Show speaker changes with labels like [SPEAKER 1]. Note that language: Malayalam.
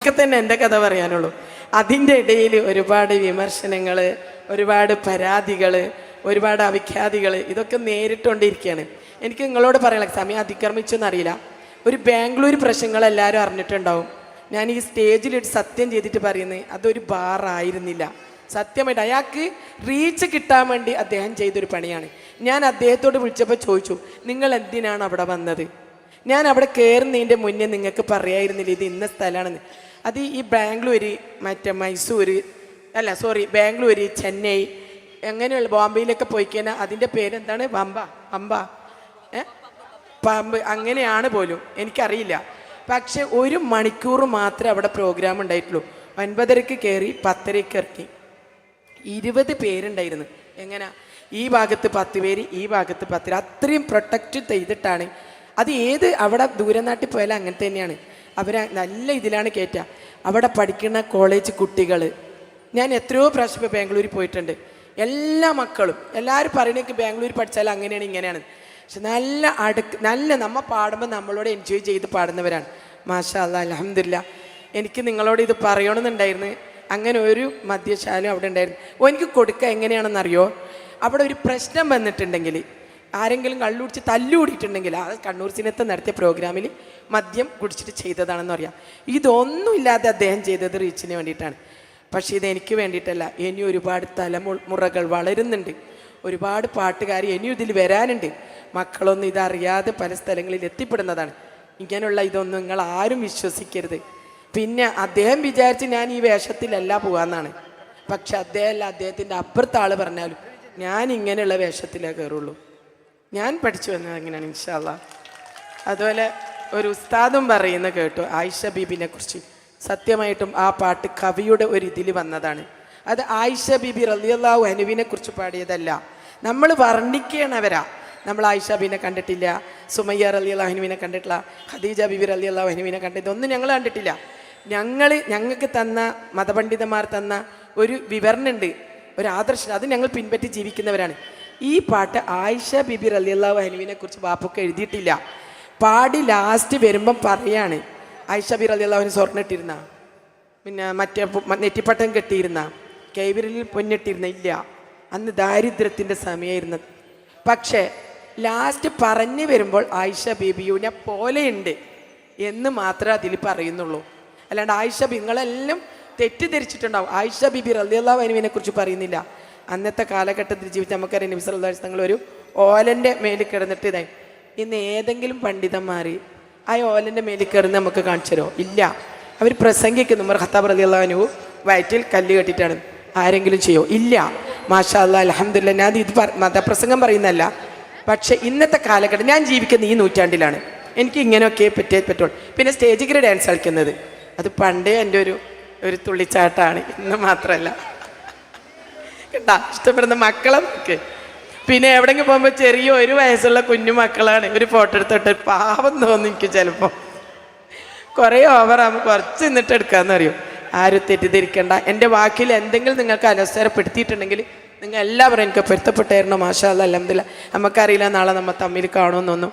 [SPEAKER 1] ഒക്കെ തന്നെ എൻ്റെ കഥ പറയാനുള്ളൂ. അതിൻ്റെ ഇടയിൽ ഒരുപാട് വിമർശനങ്ങൾ, ഒരുപാട് പരാതികൾ, ഒരുപാട് അവിഖ്യാതികൾ ഇതൊക്കെ നേരിട്ടുകൊണ്ടിരിക്കുകയാണ്. എനിക്ക് നിങ്ങളോട് പറയാനുള്ള സമയം അതിക്രമിച്ചെന്നറിയില്ല. ഒരു ബാംഗ്ലൂർ പ്രശ്നങ്ങൾ എല്ലാവരും അറിഞ്ഞിട്ടുണ്ടാവും. ഞാൻ ഈ സ്റ്റേജിലിട്ട് സത്യം ചെയ്തിട്ട് പറയുന്നത് അതൊരു ബാറായിരുന്നില്ല. സത്യമായിട്ട് അയാൾക്ക് റീച്ച് കിട്ടാൻ വേണ്ടി അദ്ദേഹം ചെയ്തൊരു പണിയാണ്. ഞാൻ അദ്ദേഹത്തോട് വിളിച്ചപ്പോൾ ചോദിച്ചു, നിങ്ങൾ എന്തിനാണ് അവിടെ വന്നത്? ഞാൻ അവിടെ കയറുന്നതിൻ്റെ മുന്നേ നിങ്ങൾക്ക് പറയായിരുന്നില്ല ഇത് ഇന്ന സ്ഥലമാണെന്ന്. അത് ഈ ബാംഗ്ലൂർ, മറ്റേ മൈസൂർ ബാംഗ്ലൂർ, ചെന്നൈ, എങ്ങനെയുള്ള ബോംബെയിലൊക്കെ പോയി കഴിഞ്ഞാൽ അതിൻ്റെ പേരെന്താണ്? പമ്പ് അങ്ങനെയാണ് പോലും, എനിക്കറിയില്ല. പക്ഷെ 1 മണിക്കൂർ മാത്രമേ അവിടെ പ്രോഗ്രാം ഉണ്ടായിട്ടുള്ളൂ. 9:30 കയറി 10:30 ഇറക്കി. 20 പേരുണ്ടായിരുന്നു. എങ്ങനെ? ഈ ഭാഗത്ത് 10 പേര്, ഈ ഭാഗത്ത് 10 പേര്. അത്രയും പ്രൊട്ടക്റ്റ് ചെയ്തിട്ടാണ്. അത് ഏത് അവിടെ ദൂരനാട്ടിൽ പോയാലും അങ്ങനെ തന്നെയാണ്. അവരെ നല്ല ഇതിലാണ് കയറ്റുക. അവിടെ പഠിക്കുന്ന കോളേജ് കുട്ടികൾ, ഞാൻ എത്രയോ പ്രാവശ്യം ഇപ്പോൾ ബാംഗ്ലൂരിൽ പോയിട്ടുണ്ട്. എല്ലാ മക്കളും എല്ലാവരും പറയണേക്ക് ബാംഗ്ലൂർ പഠിച്ചാൽ അങ്ങനെയാണ് ഇങ്ങനെയാണ്. പക്ഷെ നല്ല നമ്മ പാടുമ്പോൾ നമ്മളോട് എൻജോയ് ചെയ്ത് പാടുന്നവരാണ്. മാഷാ അല്ലാ, അൽഹംദുലില്ലാ. എനിക്ക് നിങ്ങളോട് ഇത് പറയണമെന്നുണ്ടായിരുന്നു. അങ്ങനെ ഒരു മദ്യശാലയും അവിടെ ഉണ്ടായിരുന്നു. എനിക്ക് കൊടുക്കുക എങ്ങനെയാണെന്നറിയോ? അവിടെ ഒരു പ്രശ്നം വന്നിട്ടുണ്ടെങ്കിൽ, ആരെങ്കിലും കള്ളു കുടിച്ച് തല്ലുകൂടിയിട്ടുണ്ടെങ്കിൽ, അത് കണ്ണൂർ സിനത്ത് നടത്തിയ പ്രോഗ്രാമിൽ മദ്യം കുടിച്ചിട്ട് ചെയ്തതാണെന്ന് പറയാം. ഇതൊന്നുമില്ലാതെ അദ്ദേഹം ചെയ്തത് റീച്ചിന് വേണ്ടിയിട്ടാണ്. പക്ഷേ ഇതെനിക്ക് വേണ്ടിയിട്ടല്ല. ഇനി ഒരുപാട് തലമുറകൾ വളരുന്നുണ്ട്. ഒരുപാട് പാട്ടുകാർ ഇനിയും ഇതിൽ വരാനുണ്ട്. മക്കളൊന്നും ഇതറിയാതെ പല സ്ഥലങ്ങളിൽ എത്തിപ്പെടുന്നതാണ്. ഇങ്ങനെയുള്ള ഇതൊന്നും നിങ്ങൾ ആരും വിശ്വസിക്കരുത്. പിന്നെ അദ്ദേഹം വിചാരിച്ച് ഞാൻ ഈ വേഷത്തിലല്ല പോകാമെന്നാണ്. പക്ഷെ അദ്ദേഹത്തിൻ്റെ അപ്പുറത്തെ ആൾ പറഞ്ഞാലും ഞാൻ ഇങ്ങനെയുള്ള വേഷത്തിലേ കയറുള്ളൂ. ഞാൻ പഠിച്ചു വന്നത് എങ്ങനെയാണ് ഇൻഷാ അല്ലാ. അതുപോലെ ഒരു ഉസ്താദും പറയുന്ന കേട്ടു ആയിഷ ബീബിനെ കുറിച്ച്. സത്യമായിട്ടും ആ പാട്ട് കവിയുടെ ഒരു ഇതിൽ വന്നതാണ്. അത് ആയിഷ ബീബി റളിയല്ലാഹു അൻഹയെ കുറിച്ച് പാടിയതല്ല. നമ്മൾ വർണ്ണിക്കണവരാ. നമ്മൾ ആയിഷ ബീബിനെ കണ്ടിട്ടില്ല, സുമയ്യ റളിയല്ലാഹു അൻഹയെ കണ്ടിട്ടില്ല, ഖദീജ ബീബി റളിയല്ലാഹു അൻഹയെ കണ്ടിട്ട് ഒന്നും ഞങ്ങൾ കണ്ടിട്ടില്ല. ഞങ്ങൾക്ക് തന്ന മതപണ്ഡിതന്മാർ തന്ന ഒരു വിവരണമുണ്ട്, ഒരു ആദർശം. അത് ഞങ്ങൾ പിൻപറ്റി ജീവിക്കുന്നവരാണ്. ഈ പാട്ട് ആയിഷ ബീബി റളിയല്ലാഹു അൻഹയെ കുറിച്ച് ബാപ്പൊക്കെ എഴുതിയിട്ടില്ല. പാടി ലാസ്റ്റ് വരുമ്പം പറയാണ്, ആയിഷ ബീബി റളിയല്ലാഹു അൻഹ സ്വർണ്ണം ഇട്ടിരുന്ന, പിന്നെ മറ്റേ നെറ്റിപ്പട്ടം കെട്ടിയിരുന്ന, കൈവിരലിൽ പൊന്നിട്ടിരുന്ന, ഇല്ല, അന്ന് ദാരിദ്ര്യത്തിൻ്റെ സമയമായിരുന്നത്. പക്ഷേ ലാസ്റ്റ് പറഞ്ഞു വരുമ്പോൾ ആയിഷ ബീബിയെ പോലെയുണ്ട് എന്ന് മാത്രമേ അതിൽ പറയുന്നുള്ളൂ. അല്ലാണ്ട് ആയിഷ നിങ്ങളെല്ലാം തെറ്റിദ്ധരിച്ചിട്ടുണ്ടാവും. ആയിഷ ബീബി റളിയല്ലാഹു അൻഹയെ കുറിച്ച് പറയുന്നില്ല. അന്നത്തെ കാലഘട്ടത്തിൽ ജീവിച്ച നമുക്കറിയാം, നബി സല്ലല്ലാഹു അലൈഹി വസല്ലം ഒരു ഓലൻ്റെ മേലിൽ കിടന്നിട്ട് ഇതായി. ഇന്ന് ഏതെങ്കിലും പണ്ഡിതന്മാർ ആ ഓലൻ്റെ മേലിൽ കിടന്ന് നമുക്ക് കാണിച്ചു തരുമോ? ഇല്ല. അവർ പ്രസംഗിക്കുന്നു. ഉമർ ഖത്താബ് റളിയല്ലാഹു അൻഹു വയറ്റിൽ കല്ല് കെട്ടിയിട്ടാണ്. ആരെങ്കിലും ചെയ്യോ? ഇല്ല. മാഷാ അല്ലാ, അൽഹംദുലില്ലാ. ഞാൻ ഇത് മതപ്രസംഗം പറയുന്നതല്ല. പക്ഷെ ഇന്നത്തെ കാലഘട്ടം, ഞാൻ ജീവിക്കുന്ന ഈ നൂറ്റാണ്ടിലാണ്. എനിക്ക് ഇങ്ങനെയൊക്കെ പറ്റുള്ളൂ. പിന്നെ സ്റ്റേജിൽ ഡാൻസ് കളിക്കുന്നത് അത് പണ്ടേ എൻ്റെ ഒരു തുള്ളിച്ചാട്ടാണ്. ഇന്ന് മാത്രമല്ല കേട്ടാ. ഇഷ്ടപ്പെടുന്ന മക്കളെ നോക്ക്. പിന്നെ എവിടെയെങ്കിലും പോകുമ്പോൾ ചെറിയ 1 വയസ്സുള്ള കുഞ്ഞു മക്കളാണ്. ഒരു ഫോട്ടോ എടുത്തിട്ട് പാവം തോന്നും എനിക്ക് ചിലപ്പോൾ. കുറേ ഓവറാകുമ്പോൾ കുറച്ച് നിന്നിട്ട് എടുക്കാമെന്ന് അറിയും. ആരും തെറ്റിദ്ധരിക്കേണ്ട. എൻ്റെ വാക്കിൽ എന്തെങ്കിലും നിങ്ങൾക്ക് അലസരപ്പെടുത്തിയിട്ടുണ്ടെങ്കിൽ നിങ്ങൾ എല്ലാവരും എനിക്ക് പൊരുത്തപ്പെട്ടായിരുന്നു. മാഷാ അല്ലാ, അൽഹംദുലില്ലാ. നമുക്കറിയില്ല നാളെ നമ്മൾ തമ്മിൽ കാണുമെന്നൊന്നും.